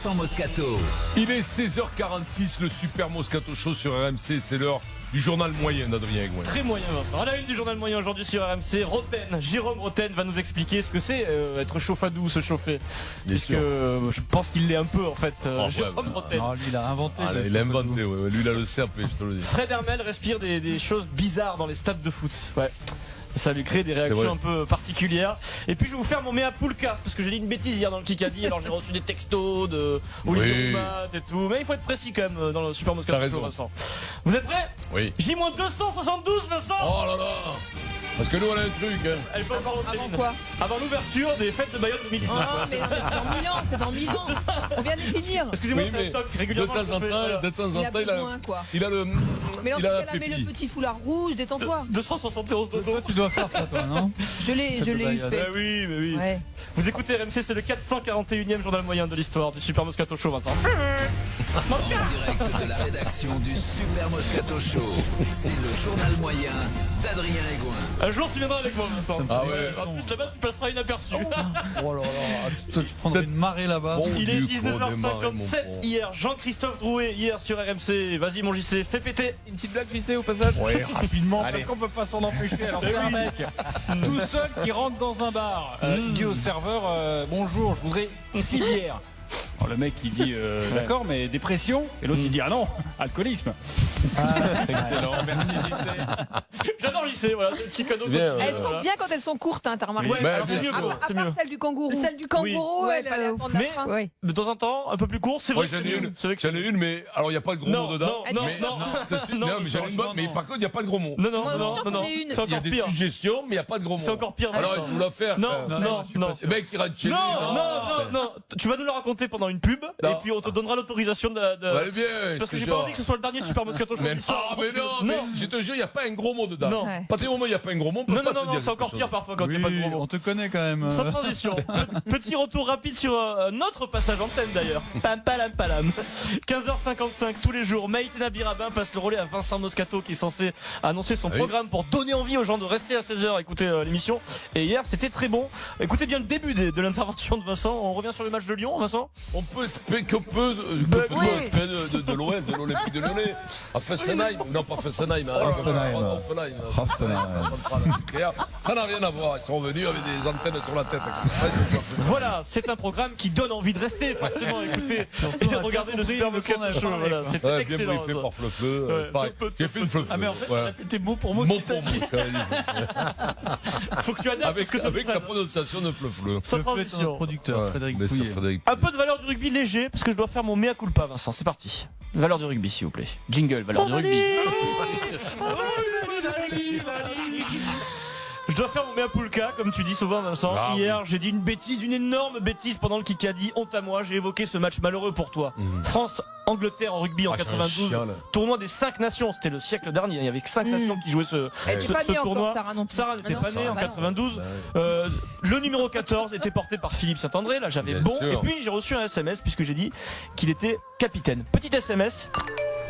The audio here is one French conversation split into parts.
Sans Moscato. Il est 16h46, le Super Moscato Show sur RMC, c'est l'heure du journal moyen d'Adrien Aigouin. Très moyen, Vincent. À la une du journal moyen aujourd'hui sur RMC, Jérôme Roten va nous expliquer ce que c'est être chauffadou, se chauffer. Puisque je pense qu'il l'est un peu en fait, Jérôme Roten. Non, lui il a inventé. Il a inventé, ouais. Lui il a le CAP, je te le dis. Fred Hermel respire des choses bizarres dans les stades de foot. Ouais. Ça lui crée des réactions un peu particulières. Et puis je vais vous faire mon mea pulca parce que j'ai dit une bêtise hier dans le Kikadi. Alors j'ai reçu des textos de Olivier Roumat et tout. Mais il faut être précis quand même dans le Super Moscato Show, Vincent. Vous êtes prêts? Oui. J-272, Vincent. Oh là là. Parce que nous on a un truc. Elle peut encore Avant quoi? Avant l'ouverture des fêtes de Bayonne 2010. Oh, mais c'est dans 1000 ans. On vient de finir. Excusez-moi, Oui, c'est un mais toc régulièrement. de temps en Il a besoin, quoi. il a le. Mais dans ce il a cas-là, mets le pépi. petit foulard rouge, détends-toi. 271 dodo. Toi, tu dois faire ça, toi, non? Je l'ai eu Mais fait. oui, mais oui. Ouais. Vous écoutez RMC, c'est le 441e journal moyen de l'histoire du Super Moscato Show, Vincent. En direct de la rédaction du Super Moscato Show. C'est le journal moyen d'Adrien Aigouin. Un jour, tu viendras avec moi, Vincent. Ah ouais. En plus, là-bas, tu passeras inaperçu. Oh là là, tu prendrais une marée là-bas. Bon. Il est Dieu, qu'on démarre, mon 19h57 pauvre. hier. Jean-Christophe Drouet, hier sur RMC. Vas-y, mon JC, fais péter. Une petite blague JC au passage. Oui, rapidement. Parce qu'on peut pas s'en empêcher. Alors c'est un mec tout seul qui rentre dans un bar. Il dit au serveur bonjour, je voudrais 6 bières. Alors, le mec il dit d'accord mais dépression. Et l'autre il dit ah non, alcoolisme. Excellent, merci JC. J'adore JC, voilà, c'est le petit cadeau. C'est bien, Elles Voilà. sont bien quand elles sont courtes, hein, t'as remarqué? Ouais, Mais alors c'est bien mieux, sûr. quoi. À C'est part mieux. celle du kangourou. Celle du kangourou, Ouais, elle fallait attendre mais- la fin. Ouais. De temps en temps, un peu plus court, c'est vrai. Moi que j'en ai c'est mieux. une, C'est vrai que j'en ai une, mais alors il n'y a pas de gros Non, mots dedans. non, Mais- non, C'est sûr, non, non, mais j'en ai une bonne, non. mais par contre il n'y a pas de gros mots. Non, non, Moi, non, je suis non, sûre non. qu'on est une. C'est Il y a encore des pire. suggestions, mais il n'y a pas de gros mots. C'est encore pire. Alors Vincent. il nous l'a faire. Non, non, non, je suis non. pas sûr. Le mec il rentre chez lui. Non. Tu vas nous la raconter pendant une pub Non. et puis on te donnera l'autorisation de. Ouais, elle est bien. Parce que j'ai pas envie que ce soit le dernier Super Moscato Show de Mais l'histoire. non, mais non, mais je te jure, il n'y a pas un gros mot dedans. Non. Ouais. À partir du moment où il n'y a pas un gros mot, on peut Non, pas non, te non, dire c'est encore quelque pire chose. parfois quand il n'y a pas de gros Oui, mots. on te connaît quand même. Sans transition. Petit retour rapide sur notre passage antenne d'ailleurs. Pam palam palam. 15h55 tous les jours. Maïtena Birabin passe le relais à Vincent Moscato qui est censé annoncer son Ah oui. programme pour donner envie aux gens de rester à 16h écouter l'émission. Et hier c'était très bon. Écoutez bien le début de l'intervention de Vincent. On revient sur le match de Lyon, Vincent. On peut espérer que peu de l'OL, de l'Olympique de Lyonnais, à Fessenheim, non pas Fessenheim, à Hoffenheim. Ça n'a rien à voir, ils sont venus avec des antennes sur la tête. Voilà, c'est un programme qui donne envie de rester. Forcément, écoutez, et regardez le Super Moscato Show. Voilà, c'est Ouais, bien excellent. briefé par Fleu-Fleu. Ouais. Pareil, j'ai fait une Fleu-Fleu. Ah mais en fait, Ouais. t'as plus tes mots pour moi. Mot pour mot, Faut que tu adaptes avec, ce que tu avec la prennes. prononciation de Fleu-Fleu. Sans Le transition. producteur Frédéric Mais c'est Pouillet. Frédéric. Un peu de valeur du rugby léger, parce que je dois faire mon mea culpa, Vincent. C'est parti. Valeur du rugby, s'il vous plaît. Jingle, valeur du rugby. Je dois faire mon mea pulca, comme tu dis souvent, Vincent. Ah, Hier, j'ai dit une bêtise, une énorme bêtise pendant le Kikadi. Honte à moi, j'ai évoqué ce match malheureux pour toi. France-Angleterre en rugby en Ah, c'est un 92. chien, là. Tournoi des 5 nations. C'était le siècle dernier. Il y avait que 5 nations qui jouaient ce, Elle était ce, pas ce née encore, tournoi. Sarah non plus. Sarah n'était Ah non, pas née en bah non. 92. Le numéro 14 était porté par Philippe Saint-André. Là, j'avais Bien bon. sûr. Et puis, j'ai reçu un SMS puisque j'ai dit qu'il était capitaine. Petit SMS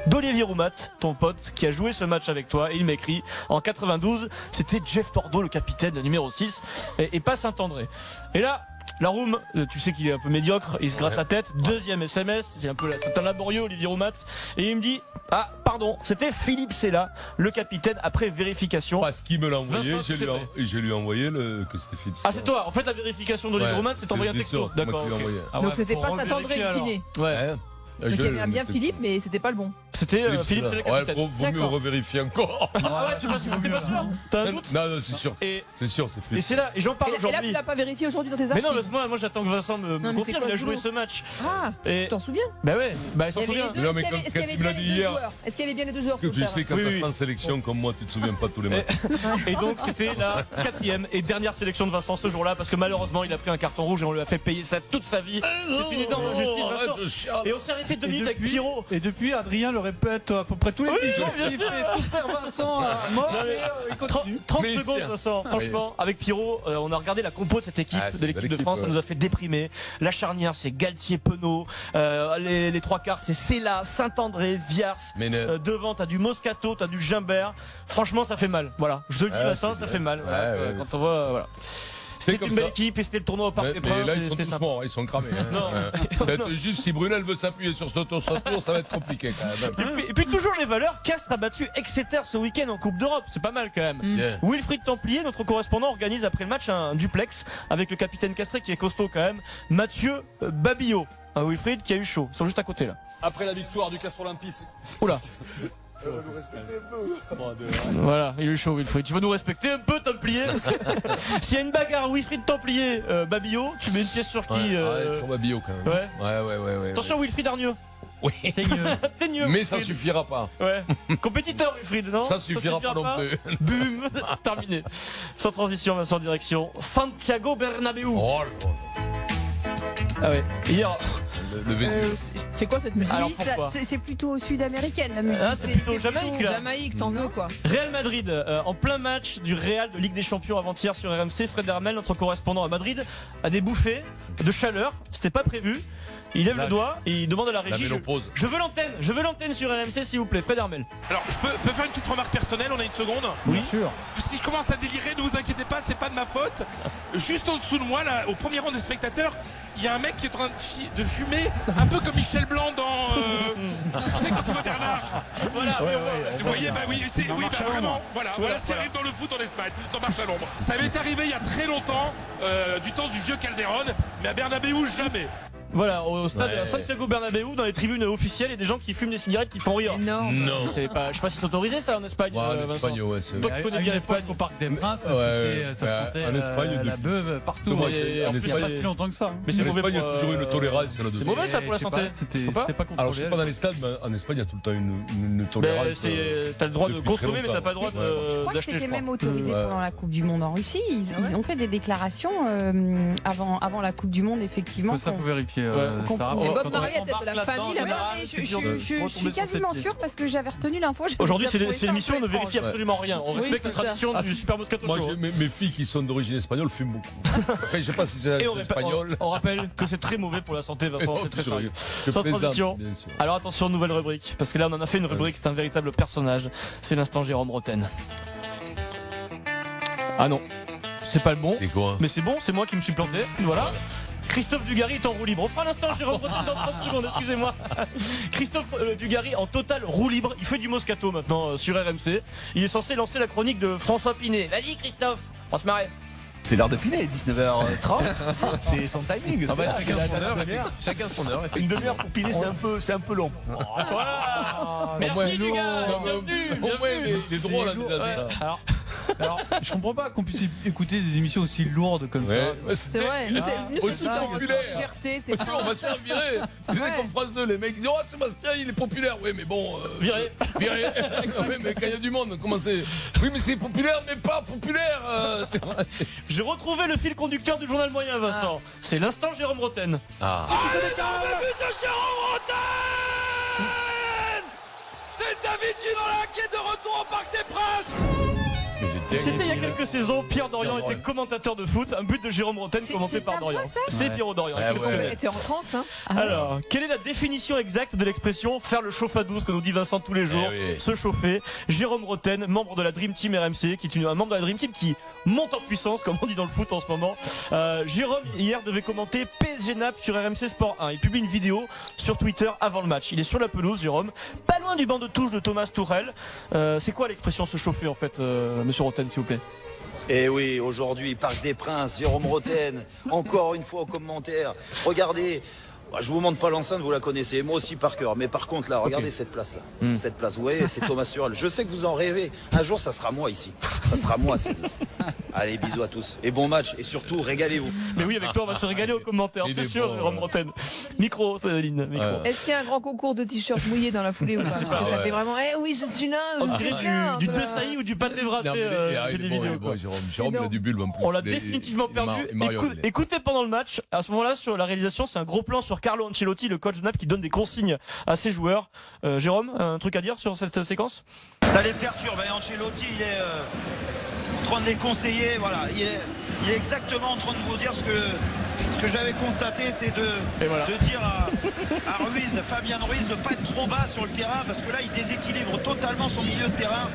d'Olivier Roumat, ton pote, qui a joué ce match avec toi. Et il m'écrit en 92, c'était Jeff Tordo, le capitaine, le numéro 6, et pas Saint-André. Et là, la Room, tu sais qu'il est un peu médiocre, il se gratte la tête. Deuxième SMS, c'est un laborieux, Olivier Roumat. Et il me dit, ah, pardon, c'était Philippe Sella, le capitaine, après vérification. Parce qu'il me l'a envoyé, Vincent, c'est vrai. je lui ai envoyé que c'était Philippe. Ah, c'est toi. En fait, la vérification d'Olivier Roumat, c'est envoyé un texto. D'accord. ok. Donc c'était pas Saint-André qui naît. Ouais. Donc il y avait un bien Philippe, mais c'était pas le bon. C'était Philippe Sella, Ouais, capitaine. vaut mieux D'accord. revérifier encore. Ah ouais, c'est pas sûr. T'es pas sûr? T'as un doute? Non, c'est sûr. Et C'est sûr, c'est et Philippe. c'est là, et j'en parle Et là, tu aujourd'hui. l'as pas vérifié aujourd'hui dans tes Mais archives? non, moi j'attends que Vincent me Non, mais c'est confirme, quoi il a ce joué boulot ce match. Ah, Et tu t'en souviens? bah ouais, bah il s'en Il y avait souvient. les deux. Non, mais Est-ce qu'il y avait- quand est-ce qu'il y avait tu me bien l'as les dit deux hier. joueurs? Est-ce qu'il y avait bien les deux joueurs Que sur le tu terrain? sais, quand Oui, t'as oui. 100 sélections comme moi, tu te souviens pas de tous les matchs. Et donc c'était la 4e et dernière sélection de Vincent ce jour-là parce que malheureusement il a pris un carton rouge et on lui a fait payer ça toute sa vie. C'est une énorme injustice, Vincent. Et on s'est arrêté 2 minutes avec Pierrot. Et depuis, Adrien le répète à peu près tous les petits jours. bien Il sûr. fait souffrir Vincent à mort Non, mais- et il continue. 30 Mais secondes c'est- Vincent, franchement avec Pierrot on a regardé la compo de cette équipe, Ah, c'est de une l'équipe belle de équipe, France, ça ouais. nous a fait déprimer. La charnière c'est Galtier, Penaud, les trois quarts c'est Sella, Saint-André, Viars. Mais Devant t'as du Moscato, t'as du Gimbert. Franchement ça fait mal, voilà, je te le dis Ouais, Vincent, c'est ça bien. fait mal, voilà, Ouais, quand c'est on voit voilà. C'était comme une belle ça. équipe et c'était le tournoi au Parc des Mais Princes. là, ils sont c'était tous sympa. morts, ils sont cramés. Hein. Non. Ça va être juste si Brunel veut s'appuyer sur ce tour, ça va être compliqué quand même. Et puis toujours les valeurs, Castres a battu Exeter ce week-end en Coupe d'Europe, c'est pas mal quand même. Bien. Wilfried Templier, notre correspondant, organise après le match un duplex avec le capitaine castré qui est costaud quand même, Mathieu Babillot. Un Wilfried qui a eu chaud, ils sont juste à côté là. Après la victoire du Castres Olympique. Oula. Voilà, il est chaud Wilfried. Tu vas nous respecter un peu Templier parce que s'il y a une bagarre Wilfried Templier, Babillot, tu mets une pièce sur qui Ils sont babillot quand même. Ouais. Attention Wilfried Arnieux. Oui. T'es mieux. Mais ça Wilfried. suffira pas. Ouais. Compétiteur Wilfried, non? Ça suffira pas non plus. Boum. Terminé. Sans transition, Vincent, en direction Santiago Bernabéu. Oh là Ah ouais. Hier. le Vésuve. C'est quoi cette musique? Alors, Oui, pourquoi c'est plutôt sud-américaine la musique. Ah, c'est plutôt Jamaïque, là. Jamaïque, t'en veux quoi? Real Madrid, en plein match du Real de Ligue des Champions avant-hier sur RMC, Fred Hermel, notre correspondant à Madrid, a des bouffées de chaleur. C'était pas prévu. Il lève le doigt et il demande à la La régie. ménopause. Je veux l'antenne sur RMC s'il vous plaît, Fred Hermel. Alors, je peux faire une petite remarque personnelle, on a une seconde. Oui, sûr. Si je commence à délirer, ne vous inquiétez pas, c'est pas de ma faute. Juste en dessous de moi, là, au premier rang des spectateurs, il y a un mec qui est en train de fumer, un peu comme Michel Blanc dans. Tu sais, quand tu vois Bernard. Voilà, Vous voyez, bah oui, vraiment. Voilà ce qui arrive dans le foot en Espagne, dans Marche à l'ombre. Ça m'est arrivé il y a très longtemps, du temps du vieux Calderon, mais à Bernabéu, jamais. Voilà, au stade Ouais. de Santiago Bernabéu, dans les tribunes officielles, il y a des gens qui fument des cigarettes qui font rire. Énorme. Non. Je sais pas si c'est autorisé ça en Espagne. Ouais, en Vincent. Espagne, ouais, c'est. Toi qui connais bien l'Espagne. Au Parc des Princes, Ouais, ça ouais, sentait en Espagne, la beuve partout. Comment Et en Il plus, y a pas c'est- si longtemps que ça. Mais c'est En mauvais Espagne, il y pour, a toujours une tolérance là-dessus. c'est mauvais ça pour la Je sais santé. pas, C'était Faut pas pas contrôlé. Alors, je sais pas dans les stades, mais en Espagne, il y a tout le temps une tolérance. T'as le droit de depuis très consommer, mais longtemps. t'as pas le droit Je crois que d'acheter. c'était Je crois. même autorisé Ouais. pendant la Coupe du Monde en Russie. Ils ont fait des déclarations avant la Coupe du Monde, effectivement. Ça, faut vérifier. Ouais. Sarah. Et Bob Quand on Marie, tête de la embarque famille, là-dedans, là-bas, c'est mais dur de je retomber suis sur ses quasiment pieds. sûre parce que j'avais retenu l'info. j'avais Aujourd'hui, déjà c'est trouvé ça un l'émission, peu on ne vérifie étrange. absolument rien. On Oui, respecte c'est la ça. tradition Ah, du si. Super Moscato Moi, Show. mes filles qui sont d'origine espagnole fument beaucoup. Enfin, je sais pas si c'est Et on espagnol. rappelle que c'est très mauvais pour la santé, Vincent, c'est très sérieux. Je Sans plaisante, transition. bien sûr. Alors attention, nouvelle rubrique, parce que là on en a fait une rubrique, c'est un véritable personnage. C'est l'instant Jérôme Roten. Ah non, c'est pas le bon, C'est quoi? mais c'est bon, c'est moi qui me suis planté. Voilà. Christophe Dugarry est en roue libre. On fera l'instant Jérôme Roten dans 30 secondes, excusez-moi. Christophe Dugarry en total roue libre. Il fait du Moscato maintenant sur RMC. Il est censé lancer la chronique de François Pinet. Vas-y Christophe, on se marrer. C'est l'heure de Pinet, 19h30. C'est son timing. Ah bah, c'est chacun la son heure, dernière. effectivement. Chacun son heure, Une effectivement. demi-heure pour Pinet, c'est un peu long. Voilà. Au moins, Merci Dugarry, au moins, bienvenue. au moins, il est drôle, lourd. là, ça. Alors, je comprends pas qu'on puisse écouter des émissions aussi lourdes comme Ouais, ça. ouais, C'est vrai, nous c'est aussi tout en populaire. légèreté, c'est Parce qu'on va se faire virer. Tu sais, Ouais. comme France 2, les mecs disent: oh, Sébastien, il est populaire. Oui, mais bon. Viré. Viré. Oui, mais quand il y a du monde, comment c'est? Oui, mais c'est populaire, mais pas populaire. J'ai retrouvé le fil conducteur du journal moyen, Vincent. C'est l'instant Jérôme Roten. Ah. C'était il y a quelques saisons, Pierre Dorian Pierre était Dorian. commentateur de foot, un but de Jérôme Roten commenté c'est par ta voix, Dorian. ça C'est Ouais. Pierrot Dorian. Ouais, exceptionnel. ouais. T'es en France, hein? Alors, quelle est la définition exacte de l'expression faire le chauffe à 12 que nous dit Vincent tous les jours? Eh oui. Se chauffer. Jérôme Roten, membre de la Dream Team RMC, qui est un membre de la Dream Team qui monte en puissance, comme on dit dans le foot en ce moment. Jérôme, hier, devait commenter PSG Naples sur RMC Sport 1. Il publie une vidéo sur Twitter avant le match. Il est sur la pelouse, Jérôme, pas loin du banc de touche de Thomas Tourelle. C'est quoi l'expression se chauffer, en fait, monsieur Roten, s'il vous plaît? Eh oui, aujourd'hui, Parc des Princes, Jérôme Roten, encore une fois en commentaire. Regardez, je vous montre pas l'enceinte, vous la connaissez, moi aussi par cœur. Mais par contre, là, regardez cette place-là. Cette place, vous voyez, c'est Thomas Tuchel. Je sais que vous en rêvez. Un jour, ça sera moi ici. Ça sera moi, celle-là. Allez, bisous à tous. Et bon match. Et surtout, régalez-vous. Mais oui, avec toi, on va se régaler aux commentaires, Il c'est est sûr, bon, Jérôme ouais. Roten. Micro, Céline, micro. Ouais. Est-ce qu'il y a un grand concours de t-shirts mouillés dans la foulée ou pas? Parce que ça ouais. fait vraiment, eh oui, je suis là, On je suis dirait là. du voilà. De Sailly ou du Pâté Vraté, Non, mais j'ai des il est bon, il vidéos. est bon, quoi. Jérôme, il a du bulbe en plus. On l'a Il est- définitivement il perdu. marionnait. Écoutez pendant le match, à ce moment-là, sur la réalisation, c'est un gros plan sur Carlo Ancelotti, le coach de Naples, qui donne des consignes à ses joueurs. Jérôme, un truc à dire sur cette séquence? Ça les perturbe. Ancelotti, en train de les conseiller. Voilà, il est exactement en train de vous dire ce que j'avais constaté, c'est de dire à Ruiz, Fabien Ruiz, de pas être trop bas sur le terrain, parce que là, il déséquilibre totalement son milieu de terrain.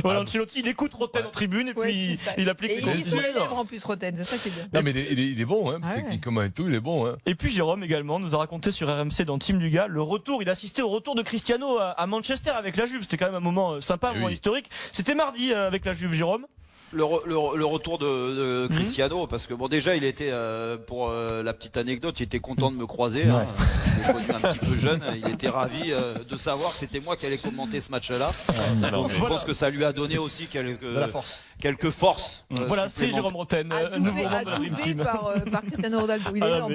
Voilà, Ancelotti, il écoute Roten en tribune et puis il applique Et il est sur les lèvres en plus, Roten, c'est ça qui est bien. Non, mais il est bon, hein, techniquement et tout, il est bon. Hein. Et puis Jérôme également nous a raconté sur RMC dans Team Dugas il a assisté au retour de Cristiano à Manchester avec la Juve. C'était quand même un moment sympa, un moment historique. C'était mardi avec la Juve, Jérôme. Le retour de Cristiano, parce que bon, déjà il était pour la petite anecdote, il était content de me croiser. Hein. Je l'ai connu un petit peu jeune, il était ravi de savoir que c'était moi qui allais commenter ce match-là. Donc je pense que ça lui a donné aussi quelques forces. Voilà, c'est Jérôme Roten, nouveau membre de la Dream Team. Par Cristiano Ronaldo, il est énorme.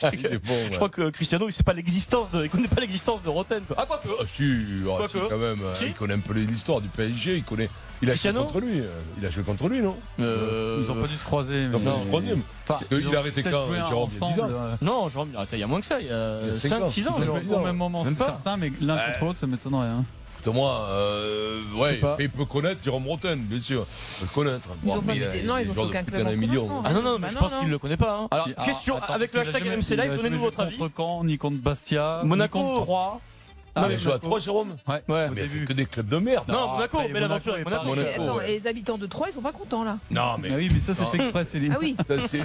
Je crois que Cristiano, il connaît pas l'existence de Roten. Ah, quoi que. Ah, si, quand même. Il connaît un peu l'histoire du PSG. Il a joué contre lui. Il a joué contre lui, non Ils ont pas dû se croiser. Ils ont pas dû se croiser. Il a arrêté quand, Jérôme, il y a 10 ans. Non, Jérôme, il a arrêté il y a moins que ça. Il y a 5-6 ans. Ils ont joué au même moment, c'est certain, mais l'un contre l'autre, ça m'étonnerait. Moi, il peut connaître Jérôme Roten, bien sûr. Il peut le connaître. Non, ils ont fait aucun club. Ah non, mais je pense qu'il le connaît pas. Hein. Alors, question avec le hashtag RMC Live, donnez-nous votre avis. Contre Caen, ni contre Bastia, Monaco, ni contre 3. Ah, mais il joue à 3, Jérôme. Ouais, mais il fait que des clubs de merde. Non, Monaco, mais l'aventure avec Monaco. Attends, et les habitants de Troyes, ils sont pas contents là. Non, mais. Ah oui, mais ça, c'est fait exprès, Céline. Ah oui. Ça, c'est.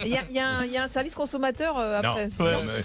Il y a un service consommateur après. Non, mais